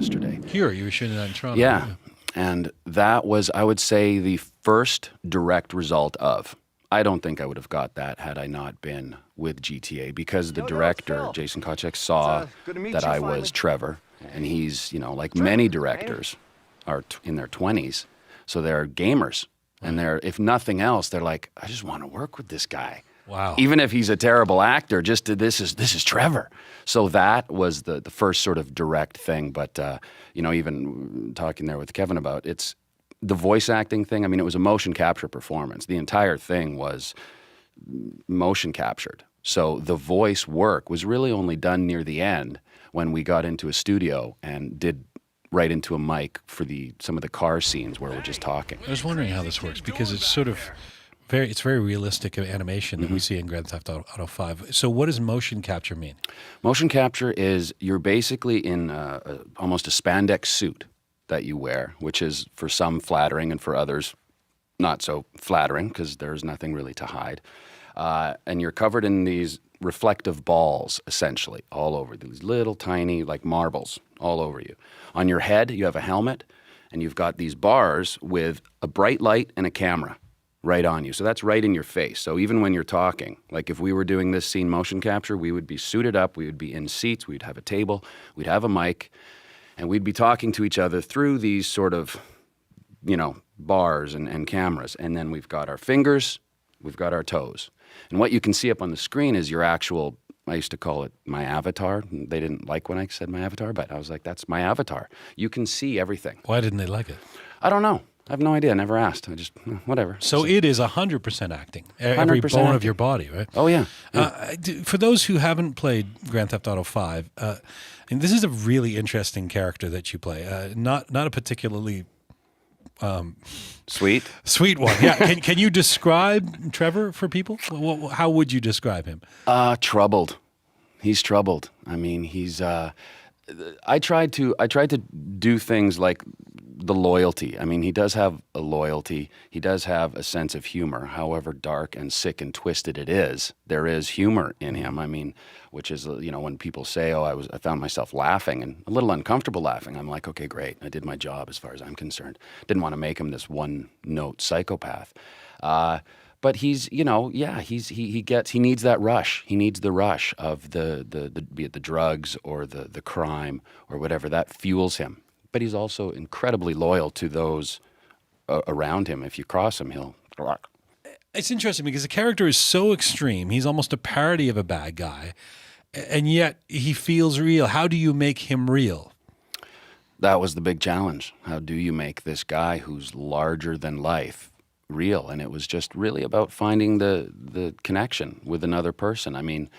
yesterday. Here, you were shooting that in Toronto. Yeah. And that was, I would say, the first direct result of. I don't think I would have got that had I not been with GTA, because the director, Jason Kochek, saw that I was Trevor. And he's, like many directors are in their 20s. So they're gamers. And if nothing else, they're like, I just want to work with this guy. Wow. Even if he's a terrible actor, this is Trevor. So that was the first sort of direct thing. But, even talking there with Kevin about it's the voice acting thing. I mean, it was a motion capture performance. The entire thing was motion captured. So the voice work was really only done near the end when we got into a studio and did right into a mic for some of the car scenes where we're just talking. I was wondering how this works, because it's sort of very realistic animation that we see in Grand Theft Auto 5. So what does motion capture mean? Motion capture is you're basically in almost a spandex suit that you wear, which is for some flattering and for others not so flattering because there's nothing really to hide. And you're covered in these reflective balls, essentially, all over. These little tiny, like marbles, all over you. On your head, you have a helmet, and you've got these bars with a bright light and a camera right on you. So that's right in your face. So even when you're talking, like if we were doing this scene motion capture, we would be suited up, we would be in seats, we'd have a table, we'd have a mic, and we'd be talking to each other through these sort of, bars and cameras. And then we've got our fingers, we've got our toes. And what you can see up on the screen is your actual, I used to call it my avatar. They didn't like when I said my avatar, but I was like, that's my avatar. You can see everything. Why didn't they like it? I don't know. I have no idea. I never asked. I just, whatever. So it is 100% acting. Every bone acting. of your body, right? Oh, yeah. For those who haven't played Grand Theft Auto 5, and this is a really interesting character that you play. Not a particularly sweet one. Yeah. Can you describe Trevor for people? How would you describe him? Troubled. He's troubled. I mean, he's. I tried to do things like the loyalty. I mean, he does have a loyalty. He does have a sense of humor. However dark and sick and twisted it is, there is humor in him. I mean, which is, when people say, "Oh, I found myself laughing and a little uncomfortable laughing," I'm like, "Okay, great. I did my job as far as I'm concerned." Didn't want to make him this one-note psychopath. But he's, he needs that rush. He needs the rush of the be it the drugs or the crime or whatever that fuels him. But he's also incredibly loyal to those around him. If you cross him, he'll. It's interesting because the character is so extreme. He's almost a parody of a bad guy, and yet he feels real. How do you make him real? That was the big challenge. How do you make this guy who's larger than life real? And it was just really about finding the connection with another person. I mean,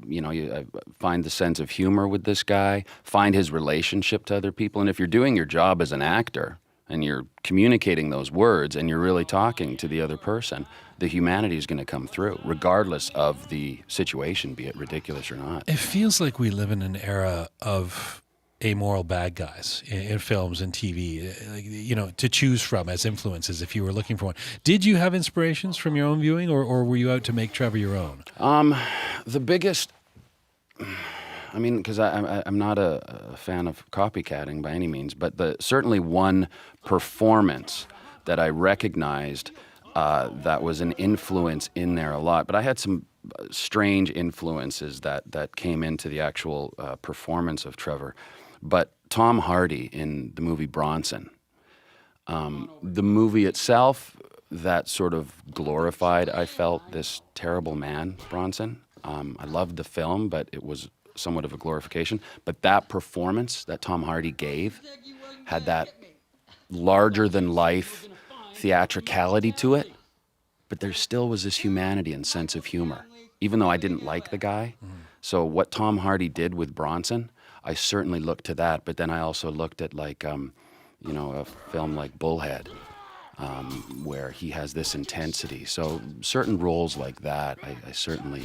you find the sense of humor with this guy, find his relationship to other people. And if you're doing your job as an actor and you're communicating those words and you're really talking to the other person, the humanity is going to come through, regardless of the situation, be it ridiculous or not. It feels like we live in an era of amoral bad guys in films and TV, to choose from as influences if you were looking for one. Did you have inspirations from your own viewing, or were you out to make Trevor your own? The biggest, because I'm not a fan of copycatting by any means, but certainly one performance that I recognized that was an influence in there a lot. But I had some strange influences that came into the actual performance of Trevor. But Tom Hardy in the movie Bronson, the movie itself, that sort of glorified, I felt, this terrible man, Bronson. I loved the film, but it was somewhat of a glorification. But that performance that Tom Hardy gave had that larger-than-life theatricality to it, but there still was this humanity and sense of humor, even though I didn't like the guy. So what Tom Hardy did with Bronson, I certainly looked to that, but then I also looked at a film like Bullhead, where he has this intensity. So certain roles like that, I certainly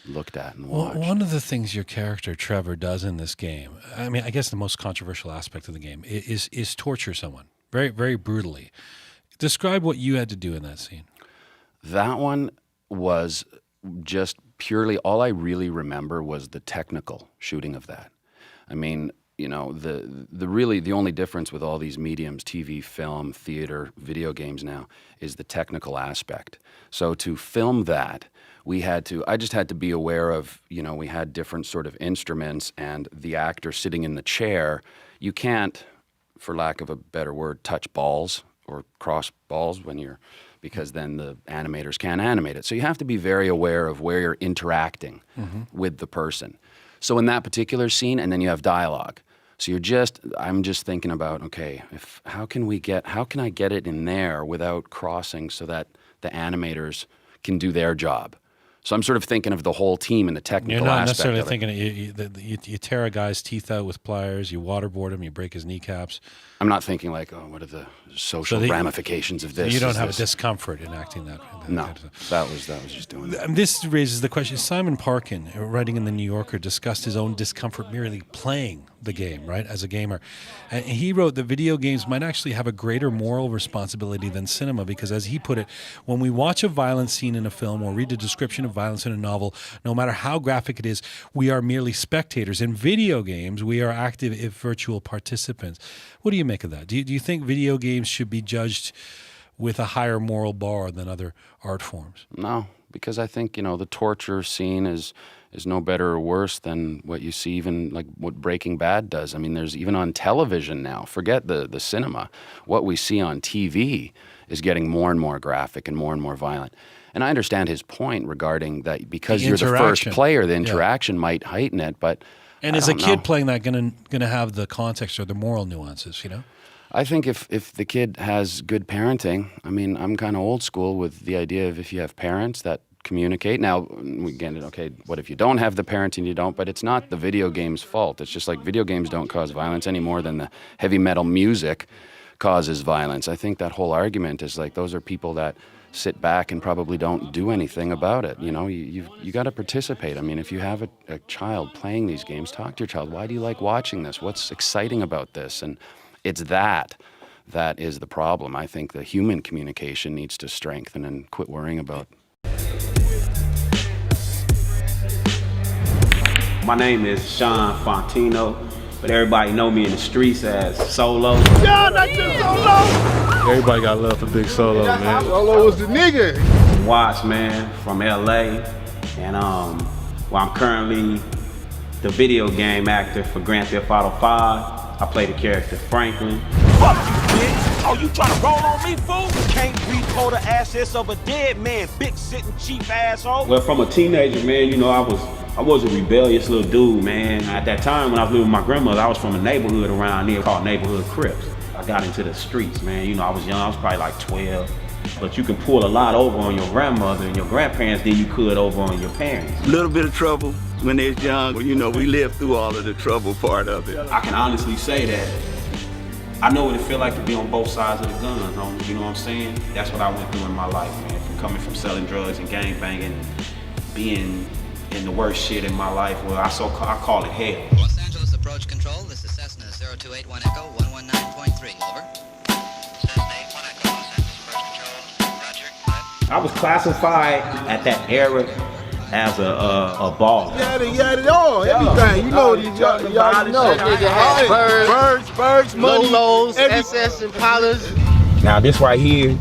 looked at and watched. Well, one of the things your character, Trevor, does in this game, I mean, I guess the most controversial aspect of the game is torture someone very, very brutally. Describe what you had to do in that scene. That one was just purely, all I really remember was the technical shooting of that. I mean, you know, the only difference with all these mediums, TV, film, theater, video games now, is the technical aspect. So to film that, I just had to be aware of, you know, we had different sort of instruments, and the actor sitting in the chair, you can't, for lack of a better word, touch balls or cross balls because then the animators can't animate it. So you have to be very aware of where you're interacting with the person. So in that particular scene, and then you have dialogue. So I'm just thinking about, okay, how can I get it in there without crossing so that the animators can do their job? So I'm sort of thinking of the whole team and the technical You're not aspect necessarily of it. thinking you tear a guy's teeth out with pliers, you waterboard him, you break his kneecaps. I'm not thinking like, oh, what are the social ramifications of this? You don't have a discomfort in acting that. No, kind of stuff. that was just doing that. This raises the question. Simon Parkin, writing in The New Yorker, discussed his own discomfort merely playing the game, right, as a gamer. And he wrote that video games might actually have a greater moral responsibility than cinema because, as he put it, when we watch a violent scene in a film or read a description of violence in a novel, no matter how graphic it is, we are merely spectators. In video games, we are active, if virtual, participants. What do you make of that? Do you think video games should be judged with a higher moral bar than other art forms? No, because I think, you know, the torture scene is no better or worse than what you see, even like what Breaking Bad does. I mean, there's even on television now, forget the cinema, what we see on TV is getting more and more graphic and more violent. And I understand his point regarding that because you're the first player, the interaction might heighten it, but and is a kid playing that going to have the context or the moral nuances, you know? I think if the kid has good parenting, I mean, I'm kind of old school with the idea of if you have parents that communicate. Now, we get it, okay, what if you don't have the parenting, you don't, but it's not the video game's fault. It's just like video games don't cause violence any more than the heavy metal music causes violence. I think that whole argument is like those are people that sit back and probably don't do anything about it. You know, you got to participate. I mean, if you have a child playing these games, talk to your child. Why do you like watching this? What's exciting about this? And it's that is the problem. I think the human communication needs to strengthen and quit worrying about. My name is Sean Fontino, but everybody know me in the streets as Solo. Yeah, not just Solo. Everybody got love for Big Solo, man. Solo was the nigga. Watts, man, from LA, and well, I'm currently the video game actor for Grand Theft Auto 5. I play the character Franklin. Fuck you, bitch! Oh, you tryna roll on me, fool? Can't repo the assets of a dead man, big sitting cheap asshole. Well, from a teenager, man, you know, I was a rebellious little dude, man. At that time when I was living with my grandmother, I was from a neighborhood around here called Neighborhood Crips. I got into the streets, man. You know, I was young, I was probably like 12. But you can pull a lot over on your grandmother and your grandparents than you could over on your parents. A little bit of trouble when they was young. You know, we lived through all of the trouble part of it. I can honestly say that I know what it feels like to be on both sides of the gun, you know what I'm saying? That's what I went through in my life, man. From coming from selling drugs and gangbanging, being in the worst shit in my life, well, I call it hell. Los Angeles approach control, this is Cessna 0281 Echo 119.3, over. Cessna 81 Echo, Los Angeles approach control, roger. I was classified at that era as a baller. You had it all, everything. You know, y'all know. Nigga had birds, money, Lolos, SS Impalas. Now this right here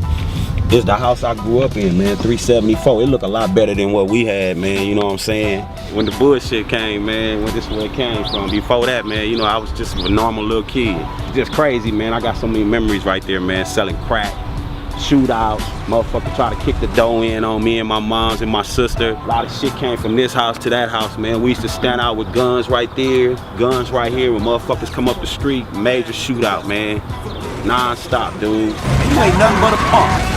is the house I grew up in, man, 374. It look a lot better than what we had, man, you know what I'm saying? When the bullshit came, man, when this is where it came from. Before that, man, you know, I was just a normal little kid. Just crazy, man. I got so many memories right there, man, selling crack, shootouts, motherfucker try to kick the dough in on me and my moms and my sister. A lot of shit came from this house to that house, man. We used to stand out with guns right there, guns right here. When motherfuckers come up the street, major shootout, man. Non-stop, dude. You ain't nothing but a punk.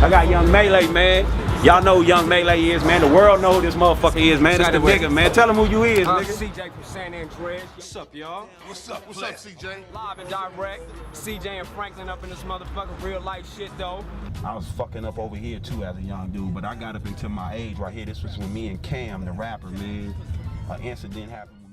I got Young Melee, man. Y'all know who Young Melee is, man. The world know who this motherfucker is, man. It's the nigga, man. Tell him who you is, nigga. CJ from San Andreas. What's up, y'all? What's up, CJ? Live and direct. CJ and Franklin up in this motherfucking real life shit, though. I was fucking up over here, too, as a young dude, but I got up into my age right here. This was with me and Cam, the rapper, man. An incident happened.